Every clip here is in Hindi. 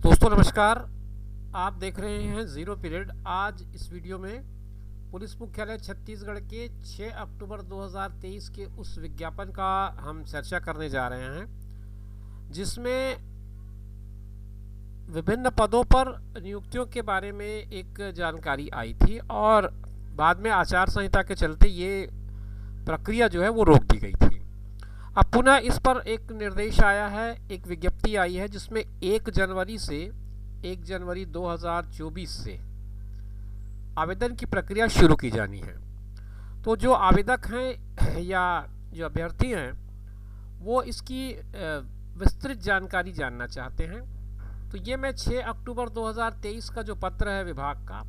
दोस्तों नमस्कार। आप देख रहे हैं ज़ीरो पीरियड। आज इस वीडियो में पुलिस मुख्यालय छत्तीसगढ़ के 6 अक्टूबर 2023 के उस विज्ञापन का हम चर्चा करने जा रहे हैं जिसमें विभिन्न पदों पर नियुक्तियों के बारे में एक जानकारी आई थी और बाद में आचार संहिता के चलते ये प्रक्रिया जो है वो रोक दी गई थी। अब पुनः इस पर एक निर्देश आया है, एक विज्ञप्ति आई है जिसमें 1 जनवरी 2024 से आवेदन की प्रक्रिया शुरू की जानी है। तो जो आवेदक हैं या जो अभ्यर्थी हैं वो इसकी विस्तृत जानकारी जानना चाहते हैं तो ये मैं 6 अक्टूबर 2023 का जो पत्र है विभाग का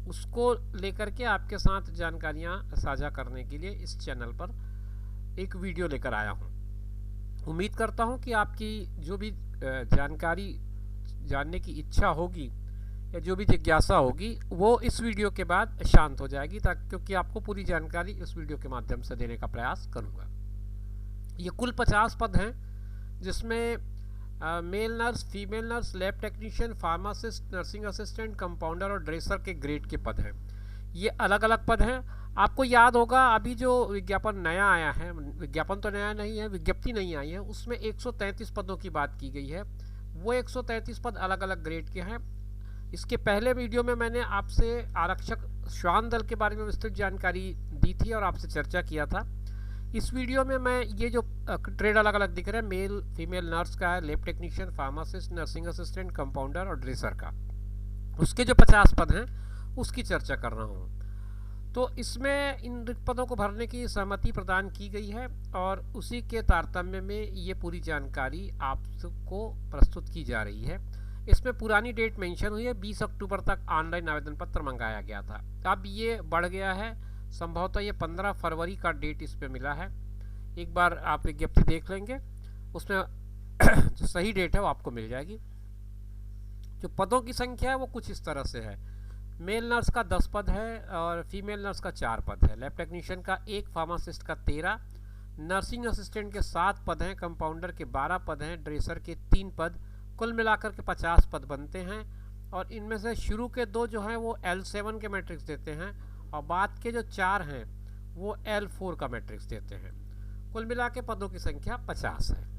उसको लेकर के आपके साथ जानकारियां साझा करने के लिए इस चैनल पर एक वीडियो लेकर आया हूं। उम्मीद करता हूं कि आपकी जो भी जानकारी जानने की इच्छा होगी या जो भी जिज्ञासा होगी वो इस वीडियो के बाद शांत हो जाएगी, ताकि क्योंकि आपको पूरी जानकारी इस वीडियो के माध्यम से देने का प्रयास करूंगा। ये कुल 50 पद हैं जिसमें male nurse, female nurse, lab technician, pharmacist, nursing assistant, compounder और ड्रेसर के ग्रेड के पद हैं। ये अलग अलग पद हैं। आपको याद होगा अभी जो विज्ञापन नया आया है, विज्ञापन तो नया नहीं है, विज्ञप्ति नहीं आई है, उसमें 133 पदों की बात की गई है। वो 133 पद अलग अलग ग्रेड के हैं। इसके पहले वीडियो में मैंने आपसे आरक्षक श्वान दल के बारे में विस्तृत जानकारी दी थी और आपसे चर्चा किया था। इस वीडियो में मैं ये जो ट्रेड अलग अलग दिख रहे हैं, मेल फीमेल नर्स का है, lab technician, pharmacist, nursing assistant, compounder और ड्रेसर का, उसके जो 50 पद हैं उसकी चर्चा कर रहा हूँ। तो इसमें इन रिक्त पदों को भरने की सहमति प्रदान की गई है और उसी के तारतम्य में ये पूरी जानकारी आपको प्रस्तुत की जा रही है। इसमें पुरानी डेट मेंशन हुई है, 20 अक्टूबर तक ऑनलाइन आवेदन पत्र मंगाया गया था। अब ये बढ़ गया है, संभवतः ये 15 फरवरी का डेट इस पर मिला है। एक बार आप विज्ञप्ति देख लेंगे, उसमें जो सही डेट है वो आपको मिल जाएगी। जो पदों की संख्या है वो कुछ इस तरह से है। मेल नर्स का 10 पद है और फीमेल नर्स का 4 पद है, लैब टेक्नीशियन का 1, फार्मासिस्ट का 13, नर्सिंग असिस्टेंट के 7 पद हैं, कंपाउंडर के 12 पद हैं, ड्रेसर के 3 पद, कुल मिलाकर के 50 पद बनते हैं। और इनमें से शुरू के 2 जो हैं वो L7 के मैट्रिक्स देते हैं और बाद के जो 4 हैं वो L4 का मैट्रिक्स देते हैं। कुल मिला के पदों की संख्या 50 है।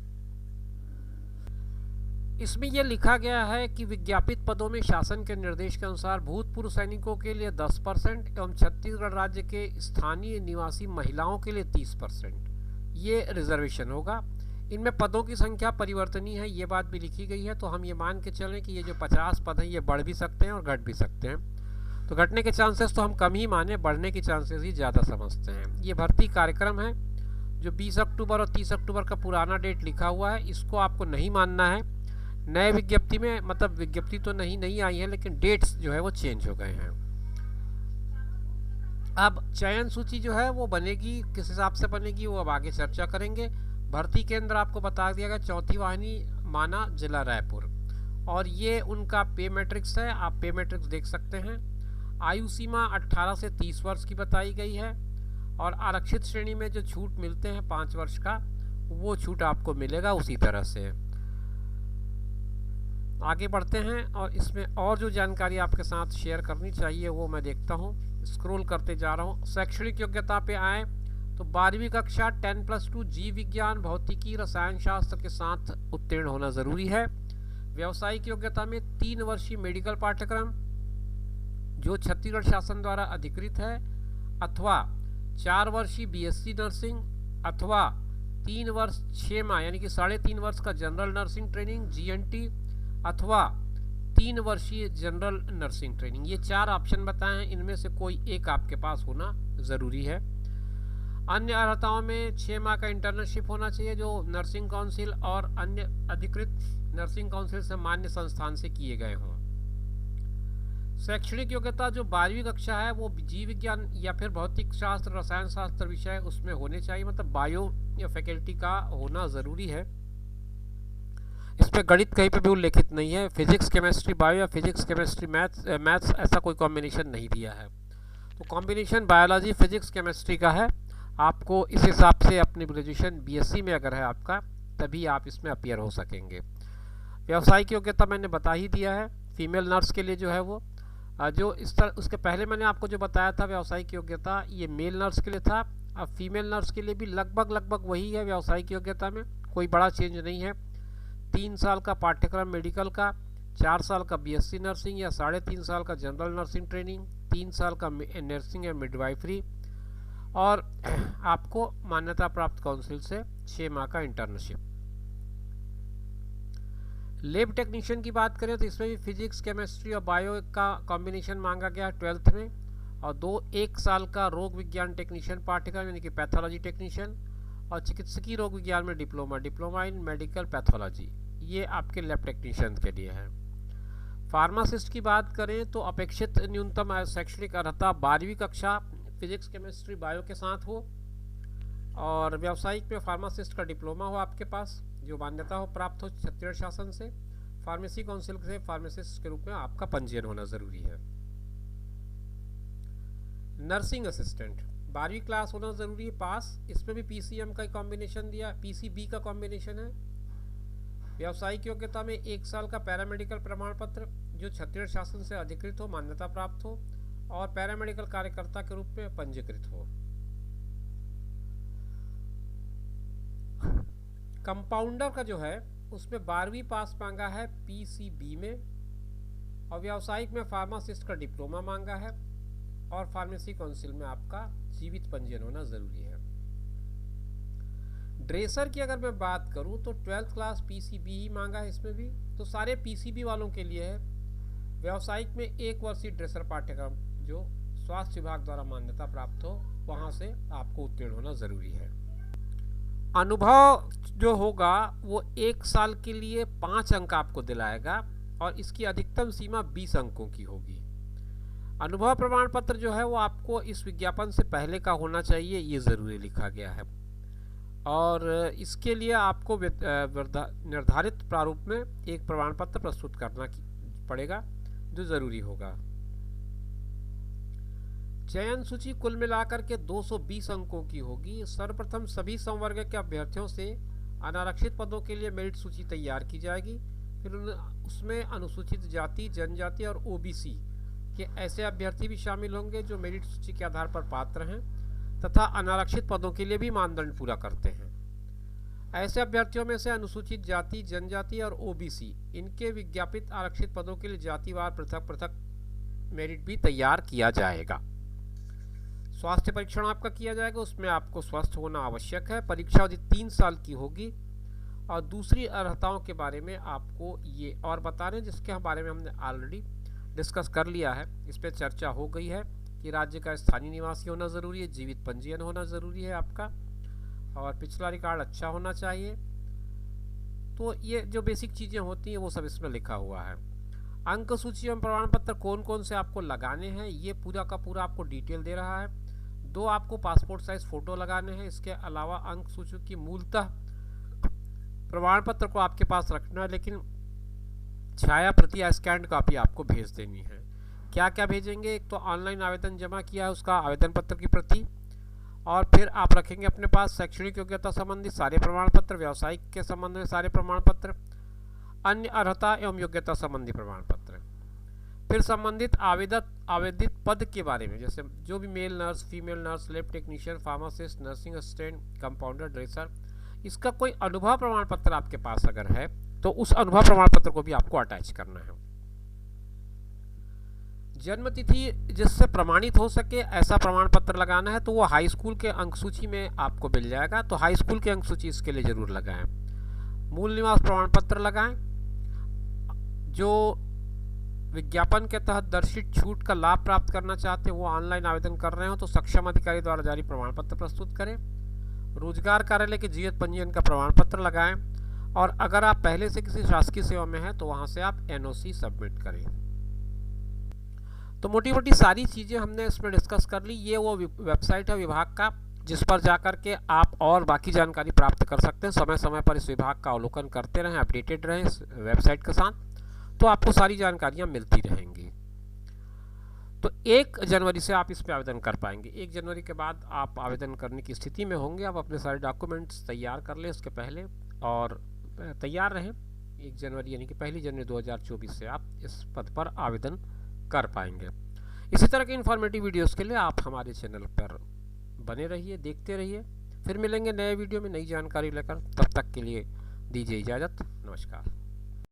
इसमें यह लिखा गया है कि विज्ञापित पदों में शासन के निर्देश के अनुसार भूतपूर्व सैनिकों के लिए 10% एवं छत्तीसगढ़ राज्य के स्थानीय निवासी महिलाओं के लिए 30% ये रिजर्वेशन होगा। इनमें पदों की संख्या परिवर्तनीय है, ये बात भी लिखी गई है। तो हम ये मान के चलें कि ये जो 50 पद हैं ये बढ़ भी सकते हैं और घट भी सकते हैं। तो घटने के चांसेस तो हम कम ही माने, बढ़ने के चांसेस ही ज़्यादा समझते हैं। ये भर्ती कार्यक्रम है जो 20 अक्टूबर और 30 अक्टूबर का पुराना डेट लिखा हुआ है, इसको आपको नहीं मानना है। नए विज्ञप्ति में, मतलब विज्ञप्ति तो नहीं आई है लेकिन डेट्स जो है वो चेंज हो गए हैं। अब चयन सूची जो है वो बनेगी, किस हिसाब से बनेगी वो अब आगे चर्चा करेंगे। भर्ती केंद्र आपको बता दिया गया, चौथी वाहिनी माना, जिला रायपुर, और ये उनका पे मैट्रिक्स है, आप पे मैट्रिक्स देख सकते हैं। आयु सीमा 18 से 30 वर्ष की बताई गई है और आरक्षित श्रेणी में जो छूट मिलते हैं 5 वर्ष का, वो छूट आपको मिलेगा उसी तरह से। आगे बढ़ते हैं और इसमें और जो जानकारी आपके साथ शेयर करनी चाहिए वो मैं देखता हूँ, स्क्रॉल करते जा रहा हूँ। शैक्षणिक योग्यता पे आए तो 12वीं कक्षा 10+2 जीव विज्ञान, भौतिकी, रसायन शास्त्र के साथ उत्तीर्ण होना ज़रूरी है। व्यावसायिक योग्यता में 3 वर्षीय मेडिकल पाठ्यक्रम जो छत्तीसगढ़ शासन द्वारा अधिकृत है, अथवा 4 वर्षीय BSc नर्सिंग, अथवा 3 वर्ष 6 माह यानी कि 3.5 वर्ष का जनरल नर्सिंग ट्रेनिंग GNT, अथवा 3 वर्षीय जनरल नर्सिंग ट्रेनिंग। ये 4 ऑप्शन बताए हैं, इनमें से कोई एक आपके पास होना ज़रूरी है। अन्य अर्हताओं में 6 माह का इंटर्नशिप होना चाहिए जो नर्सिंग काउंसिल और अन्य अधिकृत नर्सिंग काउंसिल से मान्य संस्थान से किए गए हों। शैक्षणिक योग्यता जो 12वीं कक्षा है वो जीव विज्ञान या फिर भौतिक शास्त्र, रसायन शास्त्र विषय उसमें होने चाहिए, मतलब बायो या फैकल्टी का होना ज़रूरी है। इस पर गणित कहीं पे भी उल्लेखित नहीं है। फिजिक्स केमिस्ट्री बायो या फिजिक्स केमिस्ट्री मैथ्स ऐसा कोई कॉम्बिनेशन नहीं दिया है। तो कॉम्बिनेशन बायोलॉजी फिजिक्स केमिस्ट्री का है। आपको इस हिसाब से अपनी ग्रेजुएशन BSc में अगर है आपका, तभी आप इसमें अपीयर हो सकेंगे। व्यावसायिक योग्यता मैंने बता ही दिया है, फीमेल नर्स के लिए जो है वो जो इस तरह उसके पहले मैंने आपको जो बताया था व्यावसायिक योग्यता, ये मेल नर्स के लिए था। अब फीमेल नर्स के लिए भी लगभग वही है व्यावसायिक योग्यता में, कोई बड़ा चेंज नहीं है। 3 साल का पाठ्यक्रम मेडिकल का, 4 साल का बीएससी नर्सिंग या 3.5 साल का जनरल नर्सिंग ट्रेनिंग, 3 साल का नर्सिंग या मिडवाइफरी, और आपको मान्यता प्राप्त काउंसिल से 6 माह का इंटर्नशिप। लैब टेक्नीशियन की बात करें तो इसमें भी फिजिक्स, केमिस्ट्री और बायो का कॉम्बिनेशन मांगा गया है 12th में, और 1 साल का रोग विज्ञान टेक्नीशियन पाठ्यक्रम यानी कि पैथोलॉजी टेक्नीशियन, और चिकित्सकीय रोग विज्ञान में डिप्लोमा इन मेडिकल पैथोलॉजी, ये आपके लैब टेक्नीशियन के लिए है। फार्मासिस्ट की बात करें तो अपेक्षित न्यूनतम शैक्षणिक अर्हता 12वीं कक्षा फिजिक्स, केमिस्ट्री, बायो के साथ हो, और व्यावसायिक में फार्मासिस्ट का डिप्लोमा हो आपके पास, जो मान्यता हो प्राप्त हो छत्तीसगढ़ शासन से। फार्मेसी काउंसिल से फार्मासिस्ट के रूप में आपका पंजीयन होना जरूरी है। नर्सिंग असिस्टेंट 12वीं क्लास होना जरूरी है पास, इसमें भी पीसीएम का कॉम्बिनेशन दिया, पीसीबी का कॉम्बिनेशन है। व्यावसायिक योग्यता में 1 साल का पैरामेडिकल प्रमाण पत्र जो छत्तीसगढ़ शासन से अधिकृत हो, मान्यता प्राप्त हो, और पैरामेडिकल कार्यकर्ता के रूप में पंजीकृत हो। कंपाउंडर का जो है उसमें 12वीं पास मांगा है पीसीबी में, और व्यावसायिक में फार्मासिस्ट का डिप्लोमा मांगा है, और फार्मेसी काउंसिल में आपका जीवित पंजीयन होना जरूरी है। ड्रेसर की अगर मैं बात करूं तो 12th क्लास पीसीबी ही मांगा है इसमें भी, तो सारे पीसीबी वालों के लिए है। व्यावसायिक में 1 वर्षीय ड्रेसर पाठ्यक्रम जो स्वास्थ्य विभाग द्वारा मान्यता प्राप्त हो, वहां से आपको उत्तीर्ण होना जरूरी है। अनुभव जो होगा वो 1 साल के लिए 5 अंक आपको दिलाएगा, और इसकी अधिकतम सीमा 20 अंकों की होगी। अनुभव प्रमाण पत्र जो है वो आपको इस विज्ञापन से पहले का होना चाहिए, ये ज़रूरी लिखा गया है, और इसके लिए आपको निर्धारित प्रारूप में एक प्रमाण पत्र प्रस्तुत करना पड़ेगा जो ज़रूरी होगा। चयन सूची कुल मिलाकर के 220 अंकों की होगी। सर्वप्रथम सभी संवर्ग के अभ्यर्थियों से अनारक्षित पदों के लिए मेरिट सूची तैयार की जाएगी, फिर उसमें अनुसूचित जाति, जनजाति और ओबीसी के ऐसे अभ्यर्थी भी शामिल होंगे जो मेरिट सूची के आधार पर पात्र हैं तथा अनारक्षित पदों के लिए भी मानदंड पूरा करते हैं। ऐसे अभ्यर्थियों में से अनुसूचित जाति, जनजाति और ओबीसी इनके विज्ञापित आरक्षित पदों के लिए जातिवार पृथक पृथक मेरिट भी तैयार किया जाएगा। स्वास्थ्य परीक्षण आपका किया जाएगा, उसमें आपको स्वस्थ होना आवश्यक है। परीक्षा अवधि 3 साल की होगी, और दूसरी अर्हताओं के बारे में आपको ये और बता रहे हैं जिसके बारे में हमने ऑलरेडी डिस्कस कर लिया है, इस पर चर्चा हो गई है कि राज्य का स्थानीय निवासी होना ज़रूरी है, जीवित पंजीयन होना ज़रूरी है आपका, और पिछला रिकॉर्ड अच्छा होना चाहिए। तो ये जो बेसिक चीज़ें होती हैं वो सब इसमें लिखा हुआ है। अंक सूची एवं प्रमाण पत्र कौन कौन से आपको लगाने हैं ये पूरा का पूरा आपको डिटेल दे रहा है। 2 आपको पासपोर्ट साइज फ़ोटो लगाने हैं। इसके अलावा अंक सूची की मूलतः प्रमाण पत्र को आपके पास रखना है, लेकिन छाया प्रति या स्कैंड कॉपी आपको भेज देनी है। क्या क्या भेजेंगे? एक तो ऑनलाइन आवेदन जमा किया है उसका आवेदन पत्र की प्रति, और फिर आप रखेंगे अपने पास शैक्षणिक योग्यता संबंधी सारे प्रमाण पत्र, व्यावसायिक के संबंध में सारे प्रमाण पत्र, अन्य अर्हता एवं योग्यता संबंधी प्रमाण पत्र, फिर संबंधित आवेदित पद के बारे में, जैसे जो भी male nurse, female nurse, lab technician, pharmacist, nursing assistant, compounder, dresser, इसका कोई अनुभव प्रमाण पत्र आपके पास अगर है तो उस अनुभव प्रमाण पत्र को भी आपको अटैच करना है। जन्म तिथि जिससे प्रमाणित हो सके ऐसा प्रमाण पत्र लगाना है, तो वो हाई स्कूल के अंक सूची में आपको मिल जाएगा, तो हाई स्कूल के अंक सूची इसके लिए जरूर लगाएं। मूल निवास प्रमाण पत्र लगाएं। जो विज्ञापन के तहत दर्शित छूट का लाभ प्राप्त करना चाहते हैं वो ऑनलाइन आवेदन कर रहे हो तो सक्षम अधिकारी द्वारा जारी प्रमाण पत्र प्रस्तुत करें। रोजगार कार्यालय के जीवित पंजीयन का प्रमाण पत्र लगाएं, और अगर आप पहले से किसी शासकीय सेवा में हैं तो वहां से आप एनओसी सबमिट करें। तो मोटी मोटी सारी चीज़ें हमने इसमें डिस्कस कर ली। ये वो वेबसाइट है विभाग का जिस पर जाकर के आप और बाकी जानकारी प्राप्त कर सकते हैं। समय समय पर इस विभाग का अवलोकन करते रहें, अपडेटेड रहें इस वेबसाइट के साथ, तो आपको सारी जानकारियाँ मिलती रहेंगी। तो 1 जनवरी से आप इस पर आवेदन कर पाएंगे। 1 जनवरी के बाद आप आवेदन करने की स्थिति में होंगे। आप अपने सारे डॉक्यूमेंट्स तैयार कर लें इसके पहले, और तैयार रहें 1 जनवरी यानी कि 1 जनवरी 2024 से आप इस पद पर आवेदन कर पाएंगे। इसी तरह के इन्फॉर्मेटिव वीडियोस के लिए आप हमारे चैनल पर बने रहिए, देखते रहिए। फिर मिलेंगे नए वीडियो में नई जानकारी लेकर, तब तक के लिए दीजिए इजाज़त। नमस्कार।